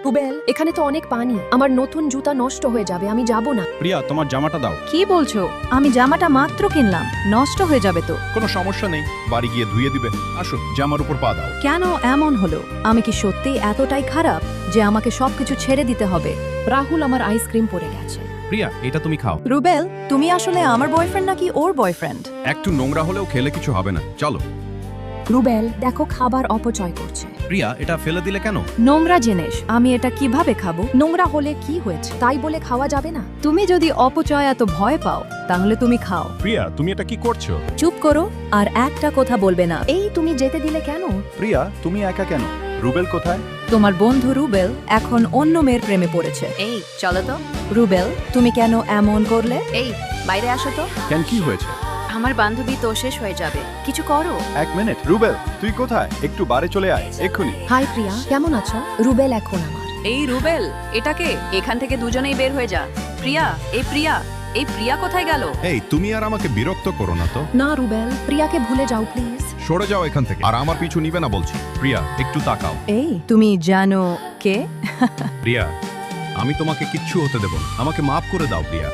রুবেল, এখানে তো অনেক পানি, আমার নতুন জুতা নষ্ট হয়ে যাবে, আমি যাব না। প্রিয়া, তোমার জামাটা দাও। কি বলছো? আমি জামাটা মাত্র কিনলাম, নষ্ট হয়ে যাবে তো। কোনো সমস্যা নেই, বাড়ি গিয়ে ধুয়ে দিবে। আসো, জামার উপর পা দাও। কেন এমন হলো? আমি কি সত্যি এতটাই খারাপ যে আমাকে সবকিছু ছেড়ে দিতে হবে? রাহুল, আমার আইসক্রিম পড়ে গেছে। প্রিয়া, এটা তুমি খাও। রুবেল, তুমি আসলে আমার বয়ফ্রেন্ড নাকি ওর বয়ফ্রেন্ড? একটু নোংরা হলেও খেলে কিছু হবে না, চলো। রুবেল, দেখো খাবার অপচয় করছে। প্রিয়া, এটা ফেলে দিলে কেন? নোংরা জিনিস আমি এটা কিভাবে খাবো? নোংরা হলে কি হয়েছে, তাই বলে খাওয়া যাবে না? তুমি যদি অপচয় এত ভয় পাও তাহলে তুমি খাও। প্রিয়া, তুমি এটা কি করছো? চুপ করো আর একটা কথা বলবে না। এই, তুমি যেতে দিলে কেন? প্রিয়া, তুমি একা কেন? রুবেল কোথায়? তোমার বন্ধু রুবেল এখন অন্য মেয়ের প্রেমে পড়েছে। এই চলো তো। রুবেল, তুমি কেন এমন করলে? এই বাইরে আসো তো। কেন, কি হয়েছে? আমার বান্ধবী তো শেষ হয়ে যাবে, কিছু করো। এক মিনিট, রুবেল তুই কোথায়? একটু বাড়ি চলে আয় এক্ষুনি। হাই প্রিয়া, কেমন আছো? রুবেল এখন আমার। এই রুবেল, এটাকে এখান থেকে দুজনেই বের হয়ে যা। প্রিয়া, এই প্রিয়া কোথায় গেল? এই, তুমি আর আমাকে বিরক্ত করো না তো। না রুবেল, প্রিয়াকে ভুলে যাও প্লিজ। সরে যাও এখান থেকে, আর আমার পিছু নিবে না বলছি। প্রিয়া, একটু তাকাও। এই, তুমি জানো কে? প্রিয়া, আমি তোমাকে কিচ্ছু হতে দেব না। আমাকে মাফ করে দাও প্রিয়া।